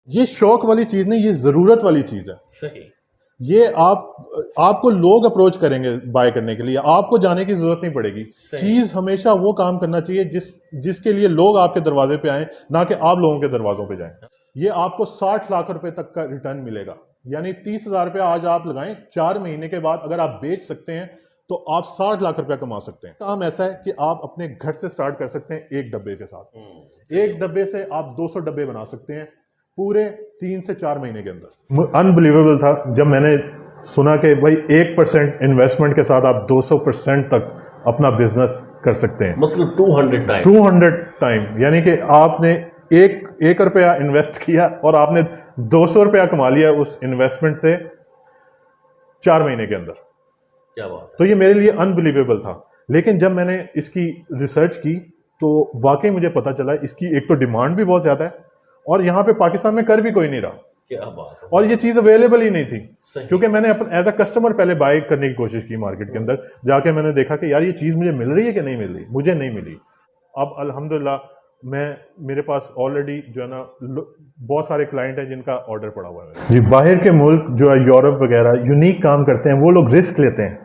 ये शौक वाली चीज नहीं, ये जरूरत वाली चीज है। सही। ये आपको लोग अप्रोच करेंगे बाय करने के लिए, आपको जाने की जरूरत नहीं पड़ेगी। चीज हमेशा वो काम करना चाहिए जिसके लिए लोग आपके दरवाजे पे आए, ना कि आप लोगों के दरवाजों पे जाएं। ये आपको 60 लाख रुपए तक का रिटर्न मिलेगा, यानी 30,000 रुपया आज आप लगाएं, 4 महीने के बाद अगर आप बेच सकते हैं तो आप 60 लाख रुपया कमा सकते हैं। काम ऐसा है कि आप अपने घर से स्टार्ट कर सकते हैं एक डब्बे के साथ। एक डब्बे से आप 200 डब्बे बना सकते हैं पूरे 3 से 4 महीने के अंदर। अनबिलीवेबल था जब मैंने सुना कि भाई 1% इन्वेस्टमेंट के साथ आप 200% तक अपना बिजनेस कर सकते हैं। मतलब 200 टाइम, यानी कि आपने एक रुपया इन्वेस्ट किया और आपने 200 रुपया कमा लिया उस इन्वेस्टमेंट से 4 महीने के अंदर। क्या बात है। तो ये मेरे लिए अनबिलीवेबल था। लेकिन जब मैंने इसकी रिसर्च की तो वाकई मुझे पता चला इसकी एक तो डिमांड भी बहुत ज्यादा है और यहाँ पे पाकिस्तान में कर भी कोई नहीं रहा। क्या बात है। और ये चीज अवेलेबल ही नहीं थी, क्योंकि मैंने अपन एज अ कस्टमर पहले बाय करने की कोशिश की मार्केट के अंदर जाके। मैंने देखा कि यार ये चीज मुझे मिल रही है कि नहीं मिल रही, मुझे नहीं मिली। अब अल्हम्दुलिल्लाह मेरे पास ऑलरेडी जो है ना बहुत सारे क्लाइंट हैं जिनका ऑर्डर पड़ा हुआ है जी। बाहर के मुल्क जो है यूरोप वगैरह यूनिक काम करते हैं, वो लोग रिस्क लेते हैं,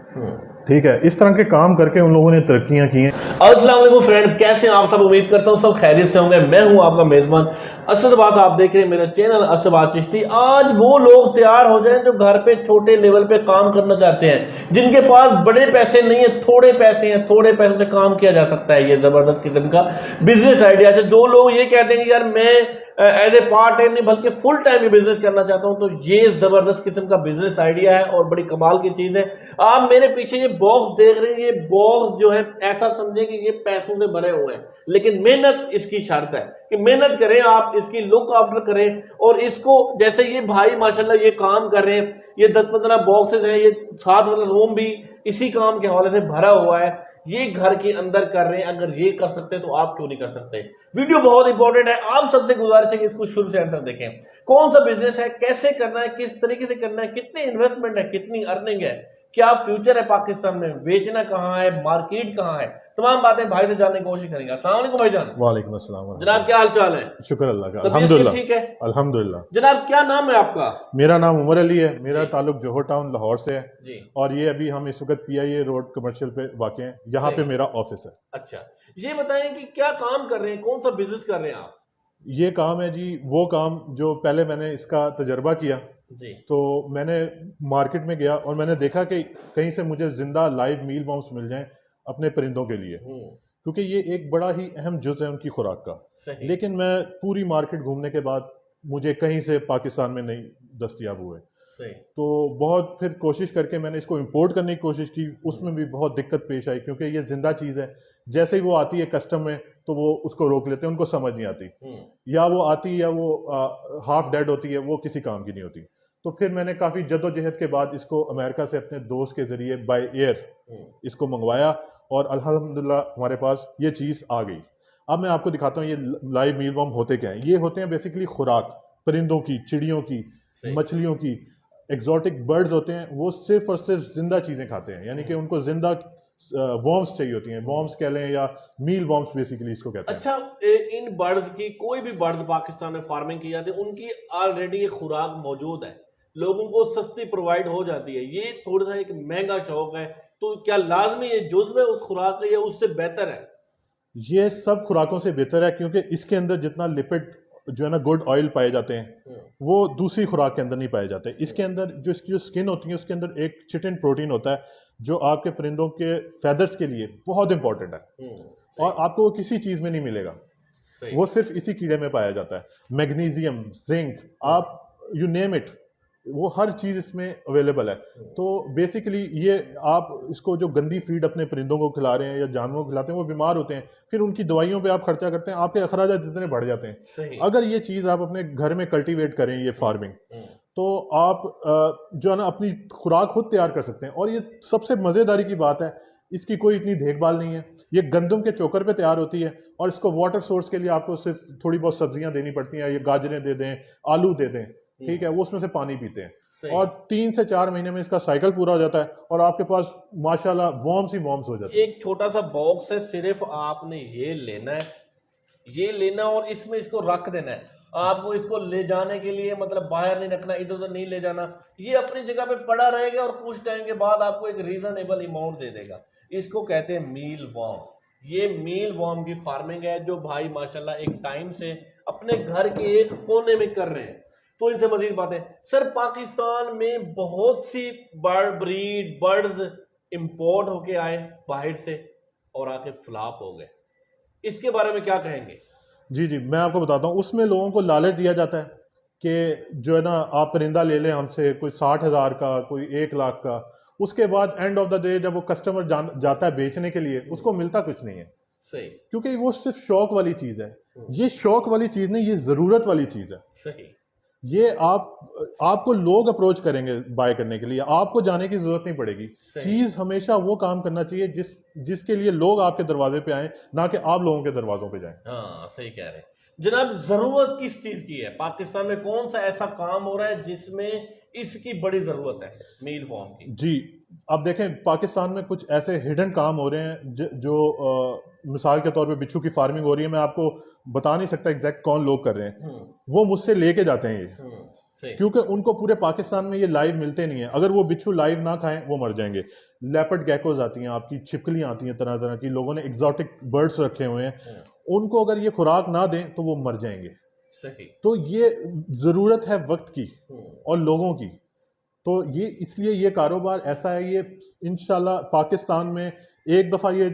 ठीक है। इस तरह के काम करके उन लोगों ने तरक्कियां की हैं। अस्सलाम वालेकुम फ्रेंड्स, कैसे हैं आप सब। उम्मीद करता हूं सब खैरियत से होंगे। मैं हूं आपका मेजबान असद अब्बास, आप देख रहे हैं मेरा चैनल असद अब्बास चिश्ती। आज वो लोग तैयार हो जाएं जो घर पे छोटे लेवल पे काम करना चाहते हैं, जिनके पास बड़े पैसे नहीं है, थोड़े पैसे हैं, थोड़े पैसे से काम किया जा सकता है। ये जबरदस्त किस्म का बिजनेस आइडिया है। जो लोग ये कहते हैं कि यार मैं एज ए पार्ट टाइम नहीं बल्कि फुल टाइम ये बिजनेस करना चाहता हूं, तो ये जबरदस्त किस्म का बिजनेस आइडिया है और बड़ी कमाल की चीज है। आप मेरे पीछे ये बॉक्स देख रहे हैं, ये बॉक्स जो है ऐसा समझे कि ये पैसों से भरे हुए हैं, लेकिन मेहनत इसकी शर्त है कि मेहनत करें आप, इसकी लुक आफ्टर करें। और इसको जैसे ये भाई माशाल्लाह ये काम कर रहे हैं, ये 10-15 बॉक्सेस हैं, ये साथ वाला रूम भी इसी काम के हवाले से भरा हुआ है। ये घर के अंदर कर रहे हैं, अगर ये कर सकते हैं तो आप क्यों नहीं कर सकते। वीडियो बहुत इंपॉर्टेंट है, आप सबसे गुजारिश है कि इसको शुरू से अंत तक देखें। कौन सा बिजनेस है, कैसे करना है, किस तरीके से करना है, कितनी इन्वेस्टमेंट है, कितनी अर्निंग है, क्या फ्यूचर है पाकिस्तान में, बेचना कहाँ है, मार्केट कहाँ है, तमाम बातें भाई से जानने की कोशिश करेंगे। अस्सलाम वालेकुम भाईजान। वालेकुम अस्सलाम जनाब, क्या हाल चाल है। शुक्र अल्लाह का, अल्हम्दुलिल्लाह ठीक है अल्हम्दुलिल्लाह। जनाब, क्या नाम है आपका। मेरा नाम उमर अली है, मेरा ताल्लुक जोहर टाउन लाहौर से है जी। और ये अभी हम इस वक्त PIA रोड कमर्शियल पे वाक़ हैं, यहाँ पे मेरा ऑफिस है। अच्छा, ये बताएं कि क्या काम कर रहे हैं, कौन सा बिजनेस कर रहे हैं आप। ये काम है जी वो काम जो पहले मैंने इसका तजर्बा किया जी। तो मैंने मार्केट में गया और मैंने देखा कि कहीं से मुझे जिंदा लाइव मील बॉम्ब्स मिल जाएं अपने परिंदों के लिए, क्योंकि ये एक बड़ा ही अहम जुज़ है उनकी खुराक का। लेकिन मैं पूरी मार्केट घूमने के बाद मुझे कहीं से पाकिस्तान में नहीं दस्तयाब हुए। तो बहुत फिर कोशिश करके मैंने इसको इंपोर्ट करने की कोशिश की, उसमें भी बहुत दिक्कत पेश आई, क्योंकि ये जिंदा चीज़ है। जैसे ही वो आती है कस्टम में तो वो उसको रोक लेते हैं, उनको समझ नहीं आती, या वो आती या वो हाफ डेड होती है, वो किसी काम की नहीं होती। तो फिर मैंने काफ़ी जद्दोजहद के बाद इसको अमेरिका से अपने दोस्त के ज़रिए बाय एयर इसको मंगवाया और अल्हम्दुलिल्लाह हमारे पास ये चीज़ आ गई। अब मैं आपको दिखाता हूँ ये लाइव मील वर्म होते क्या हैं। ये होते हैं बेसिकली खुराक परिंदों की, चिड़ियों की, मछलियों की, एग्जॉटिक बर्ड्स होते हैं। वो सिर्फ और सिर्फ जिंदा चीज़ें खाते हैं, यानी कि उनको जिंदा वॉर्म्स चाहिए होती हैं। वॉर्म्स कह लें या मील वॉर्म्स बेसिकली इसको कहते हैं। अच्छा, इन बर्ड्स की कोई भी बर्ड्स पाकिस्तान में फार्मिंग की जाती है, उनकी ऑलरेडी खुराक मौजूद है, लोगों को सस्ती प्रोवाइड हो जाती है। ये थोड़ा सा एक महंगा शौक है, तो क्या लाजमी ये जुज़्व है उस खुराक का या उससे बेहतर है। ये सब खुराकों से बेहतर है, क्योंकि इसके अंदर जितना लिपिड जो है ना गुड ऑयल पाए जाते हैं वो दूसरी खुराक के अंदर नहीं पाए जाते। इसके अंदर जो इसकी जो स्किन होती है उसके अंदर एक चिटिन प्रोटीन होता है जो आपके परिंदों के फेदर्स के लिए बहुत इंपॉर्टेंट है और आपको वो किसी चीज में नहीं मिलेगा, वो सिर्फ इसी कीड़े में पाया जाता है। मैग्नीशियम, जिंक, आप यू नेम इट, वो हर चीज इसमें अवेलेबल है। तो बेसिकली ये आप इसको जो गंदी फीड अपने परिंदों को खिला रहे हैं या जानवरों को खिलाते हैं, वो बीमार होते हैं, फिर उनकी दवाइयों पे आप खर्चा करते हैं, आपके अखराजात जितने बढ़ जाते हैं। अगर ये चीज आप अपने घर में कल्टीवेट करें, ये फार्मिंग, तो आप जो है ना अपनी खुराक खुद तैयार कर सकते हैं। और ये सबसे मजेदारी की बात है, इसकी कोई इतनी देखभाल नहीं है। ये गंदम के चोकर पे तैयार होती है और इसको वाटर सोर्स के लिए आपको सिर्फ थोड़ी बहुत सब्जियां देनी पड़ती हैं, ये गाजरें दे दें, आलू दे दें, ठीक है, वो उसमें से पानी पीते हैं और 3 से 4 महीने में इसका साइकिल पूरा हो जाता है और आपके पास माशाल्लाह वॉर्म्स ही वॉर्म्स हो जाते हैं। एक छोटा सा बॉक्स है, सिर्फ आपने ये लेना है, ये लेना और इसमें इसको रख देना है। आपको इसको ले जाने के लिए मतलब बाहर नहीं रखना, इधर उधर नहीं ले जाना, ये अपनी जगह पे पड़ा रहेगा और कुछ टाइम के बाद आपको एक रीजनेबल अमाउंट दे देगा। इसको कहते हैं मील वॉर्म। ये मील वॉर्म की फार्मिंग है जो भाई माशाल्लाह एक टाइम से अपने घर के एक कोने में कर रहे हैं। तो इनसे मजीद बातें सर, पाकिस्तान में बहुत सी बर्ड्स इंपोर्ट होके आए बाहर से और आके फ्लॉप हो गए, इसके बारे में क्या कहेंगे? जी जी, मैं आपको बताता हूँ। उसमें लोगों को लालच दिया जाता है कि जो है ना, आप परिंदा ले लें हमसे, कोई 60,000 का, कोई 1 लाख का। उसके बाद एंड ऑफ द डे जब वो कस्टमर जाता है बेचने के लिए, उसको मिलता कुछ नहीं है। सही। क्योंकि वो सिर्फ शौक वाली चीज़ है। ये शौक वाली चीज़ नहीं, ये ज़रूरत वाली चीज़ है। सही। ये आपको लोग अप्रोच करेंगे बाय करने के लिए, आपको जाने की जरूरत नहीं पड़ेगी। चीज हमेशा वो काम करना चाहिए जिसके लिए लोग आपके दरवाजे पे आए, ना कि आप लोगों के दरवाजों पे जाएं। हाँ सही कह रहे हैं जनाब। जरूरत किस चीज की है? पाकिस्तान में कौन सा ऐसा काम हो रहा है जिसमें इसकी बड़ी जरूरत है मील फॉर्म की? जी, आप देखें पाकिस्तान में कुछ ऐसे हिडन काम हो रहे हैं जो मिसाल के तौर पे बिच्छू की फार्मिंग हो रही है। मैं आपको बता नहीं सकता एग्जैक्ट कौन लोग कर रहे हैं। वो मुझसे लेके जाते हैं ये, क्योंकि उनको पूरे पाकिस्तान में ये लाइव मिलते नहीं है। अगर वो बिच्छू लाइव ना खाएं वो मर जाएंगे। लेपर्ड गैकोज आती हैं, आपकी छिपकलियां आती हैं, तरह तरह की, लोगों ने एग्जॉटिक बर्ड्स रखे हुए हैं, उनको अगर ये खुराक ना दें तो वो मर जाएंगे। सही। तो ये जरूरत है वक्त की और लोगों की। तो ये इसलिए ये कारोबार ऐसा है, ये इंशाल्लाह पाकिस्तान में एक दफ़ा ये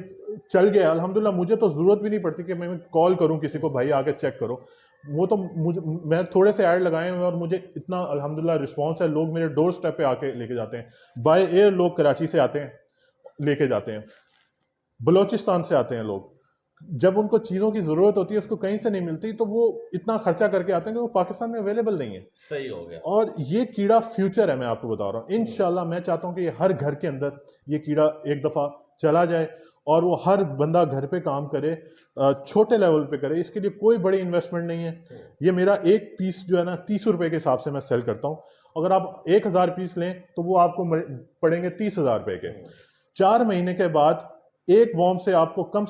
चल गया अल्हम्दुलिल्लाह। मुझे तो ज़रूरत भी नहीं पड़ती कि मैं कॉल करूं किसी को, भाई आके चेक करो। वो तो मैं थोड़े से ऐड लगाए हुए और मुझे इतना अल्हम्दुलिल्लाह रिस्पांस है। लोग मेरे डोर स्टेप पे आके लेके जाते हैं। बाय एयर लोग कराची से आते हैं, लेके जाते हैं, बलोचिस्तान से आते हैं लोग। जब उनको चीज़ों की ज़रूरत होती है, उसको कहीं से नहीं मिलती, तो वो इतना खर्चा करके आते हैं कि वो पाकिस्तान में अवेलेबल नहीं है। सही हो गया। और ये कीड़ा फ्यूचर है, मैं आपको बता रहा हूँ। इंशाल्लाह मैं चाहता हूँ कि हर घर के अंदर ये कीड़ा एक दफ़ा चला जाए और वो हर बंदा घर पे काम करे, छोटे लेवल पे करे। इसके लिए कोई बड़ी इन्वेस्टमेंट नहीं है। ये मेरा एक पीस जो है ना 30 रुपए के हिसाब से मैं सेल करता हूँ। अगर आप 1000 पीस लें तो वो आपको पड़ेंगे 30,000 रुपए के। 4 महीने के बाद एक वॉर्म से आपको कम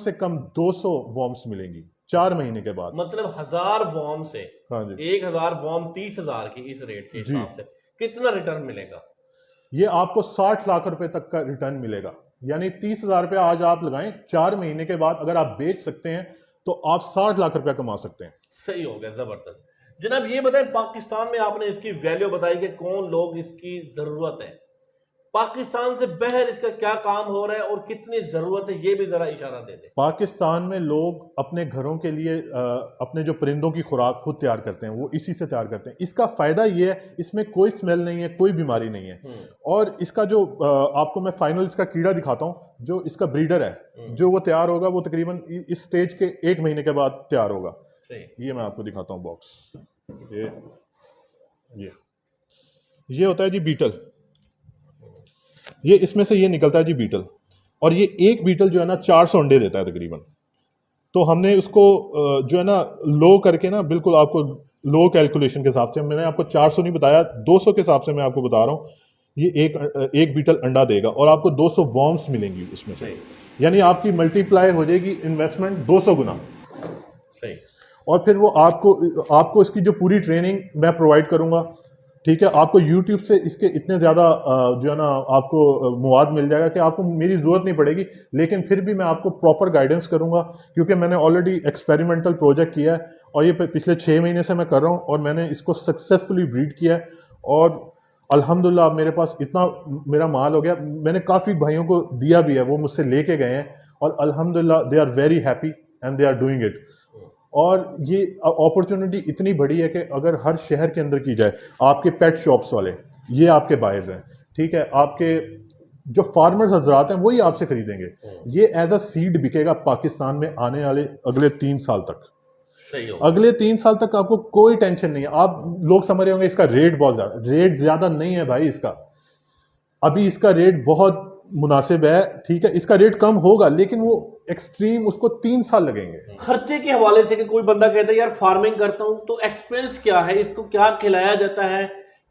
200 वॉर्म्स मिलेंगी 4 महीने के बाद। मतलब 1000 वॉर्म से, हाँ जी, 1000 वॉर्म 30,000 की, इस रेट के हिसाब से कितना रिटर्न मिलेगा? ये आपको 60 लाख रुपए तक का रिटर्न मिलेगा। यानी 30,000 रुपया आज आप लगाएं, 4 महीने के बाद अगर आप बेच सकते हैं तो आप 60 लाख रुपया कमा सकते हैं। सही हो गया, जबरदस्त। जनाब ये बताएं, पाकिस्तान में आपने इसकी वैल्यू बताई कि कौन लोग इसकी जरूरत है, पाकिस्तान से बाहर इसका क्या काम हो रहा है और कितनी जरूरत है, ये भी जरा इशारा दे दे। पाकिस्तान में लोग अपने घरों के लिए अपने जो परिंदों की खुराक खुद तैयार करते हैं, वो इसी से तैयार करते हैं। इसका फायदा ये है, इसमें कोई स्मेल नहीं है, कोई बीमारी नहीं है। और इसका जो आपको मैं फाइनल इसका कीड़ा दिखाता हूँ, जो इसका ब्रीडर है, जो वो तैयार होगा, वो तकरीबन इस स्टेज के 1 महीने के बाद तैयार होगा। ये मैं आपको दिखाता हूँ बॉक्स। ये होता है जी बीटल। ये इसमें से ये निकलता है जी बीटल। और ये एक बीटल जो है ना 400 अंडे देता है तकरीबन। तो हमने उसको जो है ना लो करके ना, बिल्कुल आपको लो कैलकुलेशन के हिसाब से, मैंने आपको 400 नहीं बताया, 200 के हिसाब से मैं आपको बता रहा हूँ। ये एक बीटल अंडा देगा और आपको 200 वॉर्म्स मिलेंगी उसमें से। यानी आपकी मल्टीप्लाई हो जाएगी इन्वेस्टमेंट 200 गुना। सही। और फिर वो आपको इसकी जो पूरी ट्रेनिंग मैं प्रोवाइड करूंगा, ठीक है। आपको YouTube से इसके इतने ज़्यादा जो है ना आपको मवाद मिल जाएगा कि आपको मेरी ज़रूरत नहीं पड़ेगी। लेकिन फिर भी मैं आपको प्रॉपर गाइडेंस करूंगा, क्योंकि मैंने ऑलरेडी एक्सपेरिमेंटल प्रोजेक्ट किया है और ये पिछले 6 महीने से मैं कर रहा हूँ और मैंने इसको सक्सेसफुली ब्रीड किया है। और अल्हम्दुलिल्लाह मेरे पास इतना मेरा माल हो गया, मैंने काफ़ी भाइयों को दिया भी है, वो मुझसे लेके गए हैं और अल्हम्दुलिल्लाह they are very happy and they are doing it. और ये अपॉर्चुनिटी इतनी बड़ी है कि अगर हर शहर के अंदर की जाए, आपके पेट शॉप्स वाले ये आपके बायर्स हैं, ठीक है। आपके जो फार्मर्स हजरात हैं वही आपसे खरीदेंगे। ये एज अ सीड बिकेगा पाकिस्तान में आने वाले अगले 3 साल तक। सही हो। अगले 3 साल तक आपको कोई टेंशन नहीं है। आप लोग समझ रहे होंगे इसका रेट बहुत ज्यादा, रेट ज्यादा नहीं है भाई इसका। अभी इसका रेट बहुत मुनासिब है, ठीक है। इसका रेट कम होगा लेकिन वो एक्सट्रीम, उसको 3 साल लगेंगे। खर्चे के हवाले से कि कोई बंदा कहता है यार फार्मिंग करता हूं तो एक्सपेंस क्या है, इसको क्या खिलाया जाता है,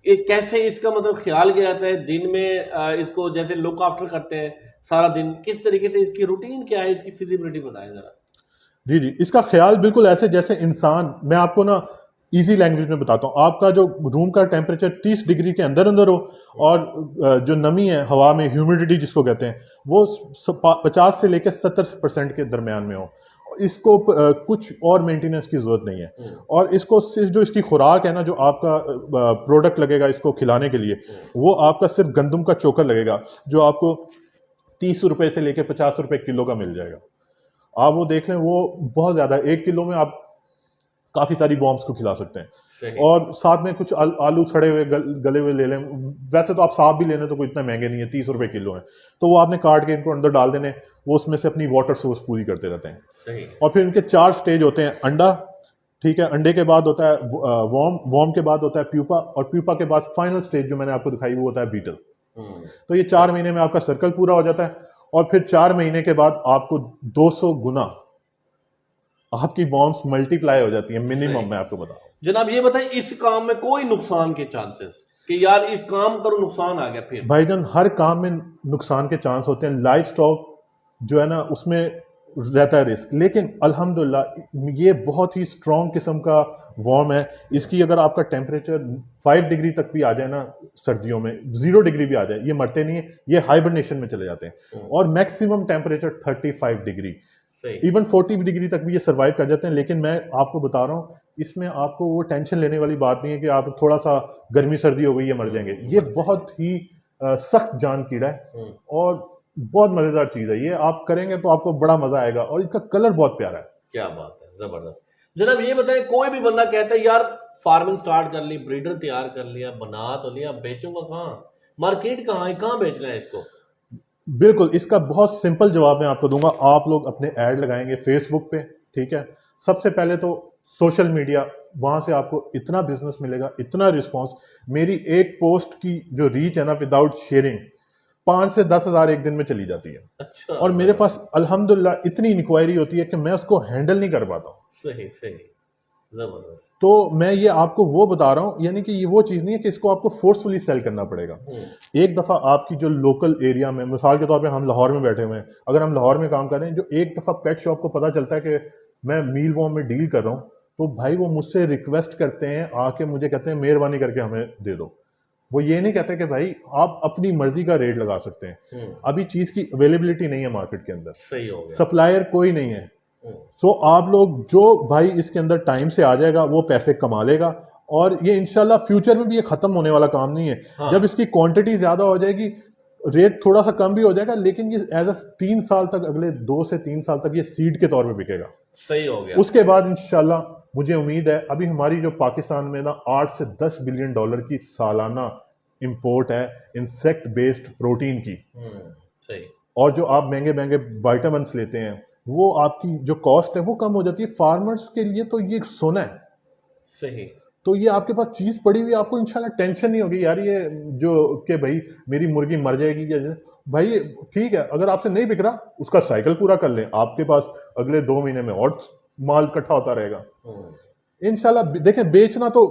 कैसे इसका मतलब ख्याल किया जाता है, दिन में इसको जैसे लुक आफ्टर करते हैं सारा दिन, किस तरीके से इसकी रूटीन क्या है, इसकी फिजिबिलिटी बताएं जरा। जी जी, इसका ख्याल बिल्कुल ऐसे जैसे इंसान, मैं आपको ना इजी लैंग्वेज में बताता हूँ, आपका जो रूम का टेम्परेचर 30 डिग्री के अंदर अंदर हो और जो नमी है हवा में, ह्यूमिडिटी जिसको कहते हैं, वो 50 से लेकर 70% के दरमियान में हो। इसको कुछ और मेंटेनेंस की जरूरत नहीं है। और इसको सिर्फ जो इसकी खुराक है ना, जो आपका प्रोडक्ट लगेगा इसको खिलाने के लिए, वो आपका सिर्फ गंदम का चोकर लगेगा, जो आपको 30 रुपए से लेकर 50 रुपए किलो का मिल जाएगा। आप वो देख लें, वो बहुत ज्यादा है। 1 किलो में आप काफी सारी बॉम्ब्स को खिला सकते हैं। और साथ में कुछ आलू छड़े हुए गले हुए ले लें। वैसे तो आप साफ भी लेने तो कोई इतना महंगे नहीं है, 30 रुपए किलो है, तो वो आपने काट के इनको अंदर डाल देने, वो उसमें से अपनी वाटर सोर्स पूरी करते रहते हैं। सही। और फिर इनके 4 स्टेज होते हैं। अंडा, ठीक है, अंडे के बाद होता है वॉर्म के बाद होता है प्यूपा, और प्यूपा के बाद फाइनल स्टेज जो मैंने आपको दिखाई वो होता है बीटल। तो ये 4 महीने में आपका सर्कल पूरा हो जाता है। और फिर 4 महीने के बाद आपको 200 गुना आपकी बॉम्ब्स मल्टीप्लाई हो जाती है मिनिमम, मैं आपको बताऊं। जनाब ये बताएं, इस काम में कोई नुकसान के चांसेस कि यार ये काम करो नुकसान आ गया? फिर भाईजान हर काम में नुकसान के चांस होते हैं। लाइफ स्टॉक जो है ना उसमें रहता है रिस्क, लेकिन अल्हम्दुलिल्लाह ये बहुत ही स्ट्रॉन्ग किस्म का वॉर्म है। इसकी अगर आपका टेम्परेचर 5 डिग्री तक भी आ जाए ना सर्दियों में, 0 डिग्री भी आ जाए, ये मरते नहीं है, ये हाइबरनेशन में चले जाते हैं। और maximum temperature 35 degree, even 40 degree तक भी ये सर्वाइव कर जाते हैं। लेकिन मैं आपको बता रहा हूँ, इसमें आपको वो टेंशन लेने वाली बात नहीं है कि आप थोड़ा सा गर्मी सर्दी हो गई ये मर जाएंगे। ये बहुत ही सख्त जान कीड़ा है और बहुत मजेदार चीज है। ये आप करेंगे तो आपको बड़ा मजा आएगा, और इसका कलर बहुत प्यारा है। क्या बात है, जबरदस्त। जनाब ये बताएं, कोई भी बंदा कहता है यार फार्मिंग स्टार्ट कर ली, ब्रीडर तैयार कर लिया, बना तो लिया, बेचूंगा कहाँ, मार्केट कहाँ है, कहाँ बेचना है इसको? बिल्कुल, इसका बहुत सिंपल जवाब मैं आपको दूंगा। आप लोग अपने ऐड लगाएंगे फेसबुक पे, ठीक है। सबसे पहले तो सोशल मीडिया, वहां से आपको इतना बिजनेस मिलेगा, इतना रिस्पांस। मेरी एक पोस्ट की जो रीच है ना, विदाउट शेयरिंग 5 से 10 हज़ार एक दिन में चली जाती है। अच्छा। और मेरे पास अल्हम्दुलिल्लाह इतनी इंक्वायरी होती है कि मैं उसको हैंडल नहीं कर पाता हूँ। सही सही, जबरदस्त। तो मैं ये आपको वो बता रहा हूँ, यानी कि ये वो चीज़ नहीं है कि इसको आपको फोर्सफुली सेल करना पड़ेगा। एक दफ़ा आपकी जो लोकल एरिया में, मिसाल के तौर पे हम लाहौर में बैठे हुए हैं, अगर हम लाहौर में काम कर रहे हैं, जो एक दफ़ा पेट शॉप को पता चलता है कि मैं मील वॉर्म में डील कर रहा हूँ, तो भाई वो मुझसे रिक्वेस्ट करते हैं, आके मुझे कहते हैं मेहरबानी करके हमें दे दो। वो ये नहीं कहते कि भाई आप अपनी मर्जी का रेट लगा सकते हैं। अभी चीज़ की अवेलेबिलिटी नहीं है मार्केट के अंदर, सही हो गया। सप्लायर कोई नहीं है। सो आप लोग जो भाई इसके अंदर टाइम से आ जाएगा वो पैसे कमा लेगा। और ये इंशाल्लाह फ्यूचर में भी ये खत्म होने वाला काम नहीं है। हाँ। जब इसकी क्वांटिटी ज्यादा हो जाएगी, रेट थोड़ा सा कम भी हो जाएगा, लेकिन ये एज अ 3 साल तक, अगले 2 से 3 साल तक ये सीड के तौर पे बिकेगा। सही हो गया। उसके बाद इंशाल्लाह मुझे उम्मीद है, अभी हमारी जो पाकिस्तान में ना 8 से 10 बिलियन डॉलर की सालाना इंपोर्ट है इंसेक्ट बेस्ड प्रोटीन की। सही। और जो आप महंगे महंगे वाइटामिन लेते हैं, वो आपकी जो कॉस्ट है वो कम हो जाती है। फार्मर्स के लिए तो ये सोना है। सही। तो ये आपके पास चीज पड़ी हुई, आपको इंशाल्लाह टेंशन नहीं होगी यार ये जो कि भाई मेरी मुर्गी मर जाएगी या भाई ठीक है, अगर आपसे नहीं बिक रहा उसका साइकिल पूरा कर लें, आपके पास अगले 2 महीने में और माल इकट्ठा होता रहेगा इंशाल्लाह। देखें, बेचना तो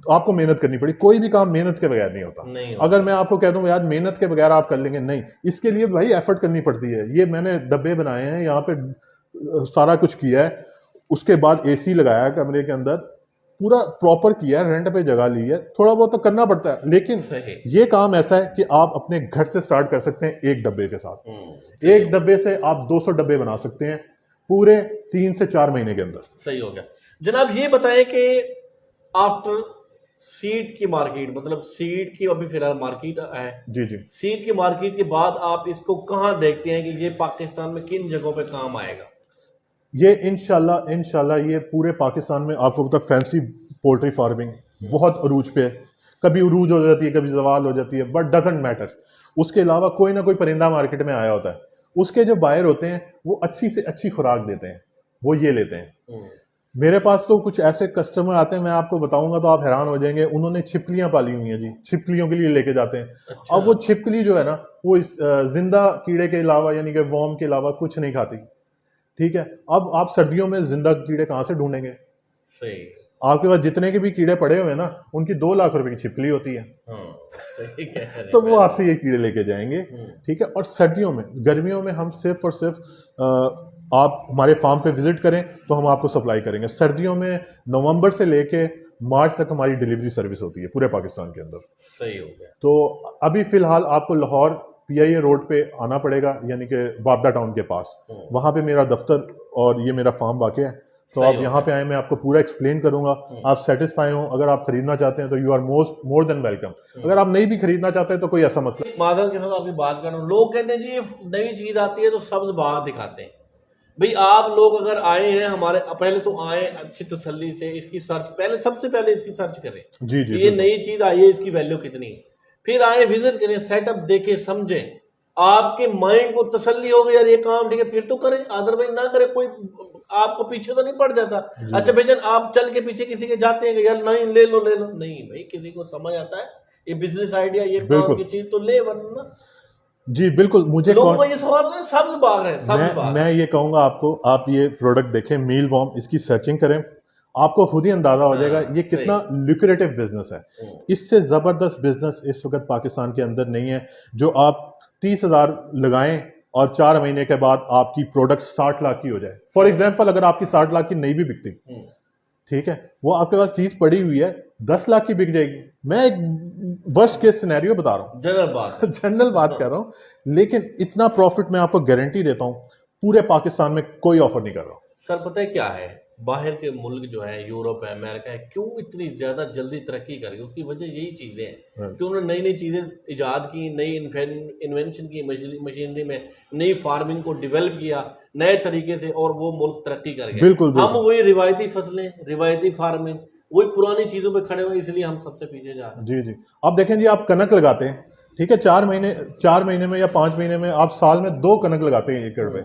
आपको मेहनत करनी पड़ी, कोई भी काम मेहनत के बगैर नहीं होता। नहीं अगर मैं आपको कह दूं यार मेहनत के बगैर आप कर लेंगे, नहीं, इसके लिए भाई एफर्ट करनी पड़ती है। ये मैंने डब्बे बनाए हैं, यहाँ पे सारा कुछ किया है, उसके बाद एसी लगाया है कमरे के अंदर, पूरा प्रॉपर किया है, रेंट पे जगह ली है, थोड़ा बहुत तो करना पड़ता है। लेकिन ये काम ऐसा है कि आप अपने घर से स्टार्ट कर सकते हैं एक डब्बे के साथ। एक डब्बे से आप 200 डब्बे बना सकते हैं पूरे 3 से 4 महीने के अंदर। सही हो गया। जनाब ये बताएं कि आफ्टर सीड की मार्केट, मतलब सीड की अभी फिलहाल मार्केट है जी जी, सीड की मार्केट के बाद आप इसको कहाँ देखते हैं कि ये पाकिस्तान में किन जगहों पे काम आएगा? ये इंशाल्लाह ये पूरे पाकिस्तान में, आपको पता फैंसी पोल्ट्री फार्मिंग बहुत अरूज पे है। कभी अरूज हो जाती है, कभी जवाल हो जाती है, बट डजेंट मैटर। उसके अलावा कोई ना कोई परिंदा मार्केट में आया होता है, उसके जो बायर होते हैं वो अच्छी से अच्छी खुराक देते हैं, वो ये लेते हैं। मेरे पास तो कुछ ऐसे कस्टमर आते हैं, मैं आपको बताऊंगा तो आप हैरान हो जाएंगे, उन्होंने छिपकलियां पाली हुई हैं जी, छिपकलियों के लिए लेके जाते हैं। अच्छा। अब वो छिपकली जो है ना, वो जिंदा कीड़े के अलावा, यानी कि वॉर्म के अलावा कुछ नहीं खाती, ठीक है। अब आप सर्दियों में जिंदा कीड़े कहां से ढूंढेंगे? सही। आपके पास जितने के भी कीड़े पड़े हुए हैं ना, उनकी 2 लाख रुपए की छिपकली होती है। सही कह रहे हैं। तो वो आपसे ये कीड़े लेके जाएंगे, ठीक है। और सर्दियों में, गर्मियों में हम सिर्फ और सिर्फ आप हमारे फार्म पे विजिट करें तो हम आपको सप्लाई करेंगे। सर्दियों में नवंबर से लेके मार्च तक हमारी डिलीवरी सर्विस होती है पूरे पाकिस्तान के अंदर। सही हो गया। तो अभी फिलहाल आपको लाहौर PIA रोड पे आना पड़ेगा, यानी कि वापडा टाउन के पास, वहाँ पे मेरा दफ्तर और ये मेरा फार्म वाक़ है। तो आप यहाँ पे आए, मैं आपको पूरा एक्सप्लेन करूंगा, आप सेटिस्फाई हो। अगर आप खरीदना चाहते हैं तो you are more than welcome. अगर आप नहीं भी खरीदना चाहते हैं तो कोई ऐसा मतलब। माधव के साथ आपकी बात कर रहा हूँ, लोग कहते हैं जी ये नई चीज आती है तो सब्ज बाग दिखाते हैं। भाई आप लोग अगर आए हैं हमारे, पहले तो आए अच्छी तसल्ली से, इसकी सर्च पहले, सबसे पहले इसकी सर्च करें जी जी, ये नई चीज आई है, इसकी वैल्यू कितनी है, फिर आए विजिट करें, सेटअप देखें, समझें, आपके माइंड को तसल्ली हो गई यार ये काम ठीक है फिर तो करें, अदरवाइज ना करें। कोई आपको पीछे तो नहीं पड़ जाता। अच्छा भाईजान आप चल के पीछे किसी के जाते हैं यार नहीं ले लो नहीं भाई, किसी को समझ आता है ये बिजनेस आइडिया, ये काम की चीज तो ले, वरना जी बिल्कुल। मुझे लोगों का ये सवाल है सब्ज बाग है, सब्ज बाग। मैं ये कहूंगा आपको, आप ये प्रोडक्ट देखें मील वॉर्म, इसकी सर्चिंग करें, आपको खुद ही अंदाजा हो जाएगा ये कितना लुक्रेटिव बिजनेस है। इससे जबरदस्त बिजनेस इस वक्त पाकिस्तान के अंदर नहीं है। जो आप 30,000 लगाएं और 4 महीने के बाद आपकी प्रोडक्ट 60 लाख की हो जाए। फॉर एग्जाम्पल अगर आपकी 60 लाख की नहीं भी बिकती, ठीक है, वो आपके पास चीज पड़ी हुई है 10 लाख की बिक जाएगी। मैं एक वर्स्ट केस सिनेरियो बता रहा हूँ, जनरल बात कर रहा हूँ, लेकिन इतना प्रॉफिट मैं आपको गारंटी देता हूँ पूरे पाकिस्तान में कोई ऑफर नहीं कर रहा हूँ। सर पता है क्या है, बाहर के मुल्क जो है, यूरोप है, अमेरिका है, क्यों इतनी ज्यादा जल्दी तरक्की कर गई, उसकी वजह यही चीजें हैं कि उन्होंने नई नई चीजें इजाद की, नई इन्वेंशन की, मशीनरी में नई फार्मिंग को डेवलप किया नए तरीके से, और वो मुल्क तरक्की कर गया। बिल्कुल, हम वही रिवायती फसलें, रिवायती फार्मिंग, वही पुरानी चीजों पे खड़े हुए, इसलिए हम सबसे पीछे जा रहे हैं। जी जी, आप देखें जी, आप कनक लगाते हैं, ठीक है, 4 महीने में या 5 महीने में आप साल में 2 कनक लगाते हैं एकड़ में,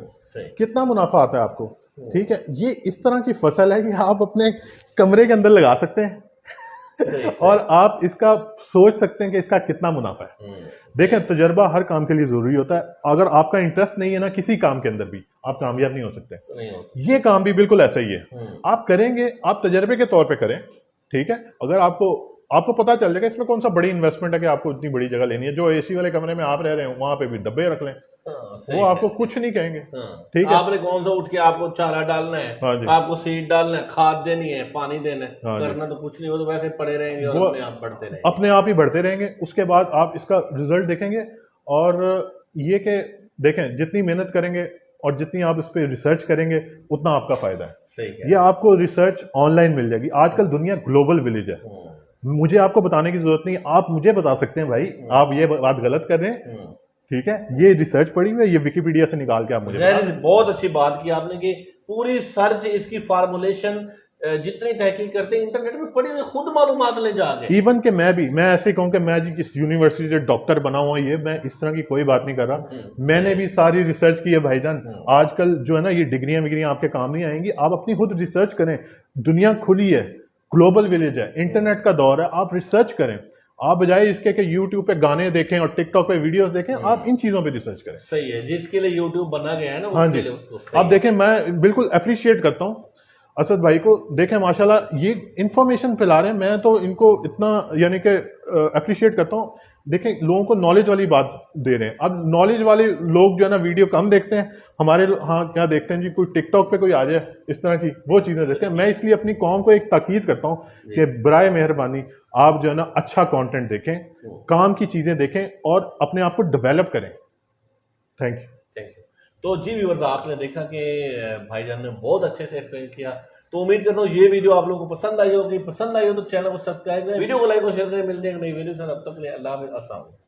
कितना मुनाफा आता है आपको, ठीक है। ये इस तरह की फसल है कि आप अपने कमरे के अंदर लगा सकते हैं और आप इसका सोच सकते हैं कि इसका कितना मुनाफा है। देखें, तजर्बा हर काम के लिए जरूरी होता है। अगर आपका इंटरेस्ट नहीं है ना किसी काम के अंदर भी, आप कामयाब नहीं हो सकते। ये काम भी बिल्कुल ऐसा ही है, आप करेंगे, आप तजर्बे के तौर पे करें, ठीक है। अगर आपको पता चल जाएगा इसमें कौन सा बड़ी इन्वेस्टमेंट है कि आपको इतनी बड़ी जगह लेनी है। जो AC वाले कमरे में आप रह रहे हैं वहां पे भी डब्बे रख लें, वो आपको कुछ नहीं कहेंगे, ठीक है। आपने कौन सा उठ के आपको चारा डालना है, आपको सीड डालना है, खाद देनी है, पानी देना है, करना तो कुछ नहीं, वो तो वैसे पड़े रहेंगे और अपने आप बढ़ते रहेंगे, अपने आप ही बढ़ते रहेंगे। उसके बाद आप इसका रिजल्ट देखेंगे, और ये कि देखें जितनी मेहनत करेंगे और जितनी आप इस पर रिसर्च करेंगे उतना आपका फायदा है। सही है। ये आपको रिसर्च ऑनलाइन मिल जाएगी। आजकल दुनिया ग्लोबल विलेज है, मुझे आपको बताने की जरूरत नहीं, आप मुझे बता सकते हैं भाई आप ये बात गलत कर रहे हैं, ठीक है। ये रिसर्च पड़ी हुई है, ये विकिपीडिया से निकाल के आप मुझे बहुत अच्छी बात की आपने कि पूरी सर्च, इसकी फार्मूलेशन, जितनी तहकीक करते हैं इंटरनेट में पड़ी हुई, खुद मालूमात ले जाके। इवन के मैं ऐसे कहूँ कि मैं जी किस यूनिवर्सिटी से डॉक्टर बना हुआ, ये मैं इस तरह की कोई बात नहीं कर रहा, मैंने भी सारी रिसर्च की है भाईजान। आजकल जो है ना ये डिग्रियां विग्रियां आपके काम नहीं आएंगी, आप अपनी खुद रिसर्च करें। दुनिया खुली है, ग्लोबल विलेज है, इंटरनेट का दौर है, आप रिसर्च करें। आप बजाय इसके कि YouTube पे गाने देखें और TikTok पे वीडियोस देखें, आप इन चीजों पे रिसर्च करें। सही है, जिसके लिए YouTube बना गया है ना, हाँ उसके जी, लिए उसको आप देखें, मैं बिल्कुल अप्रिशिएट करता हूँ असद भाई को। देखें माशाल्लाह ये इंफॉर्मेशन फैला रहे हैं, मैं तो इनको इतना यानी कि अप्रिशिएट करता हूँ। देखें लोगों को नॉलेज वाली बात दे रहे हैं। अब नॉलेज वाले लोग जो है ना वीडियो कम देखते हैं, हमारे हाँ क्या देखते हैं जी, कोई टिकटॉक पे कोई आ जाए इस तरह की वो चीज़ें देखते हैं। मैं इसलिए अपनी कौम को एक ताकीद करता हूँ कि बराए मेहरबानी आप जो है ना अच्छा कंटेंट देखें, काम की चीज़ें देखें और अपने आप को डेवलप करें। Thank you. तो जी व्यूअर्स, आपने देखा कि भाईजान ने बहुत अच्छे से एक्सप्लेन किया। तो उम्मीद करता हूँ ये वीडियो आप लोगों को पसंद आई होगी। पसंद आई हो तो चैनल को सब्सक्राइब करें, वीडियो को लाइक और शेयर करें। मिलते हैं नई वीडियो से, तब तक के लिए अल्लाह हाफ़िज़, अस्सलाम वालेकुम।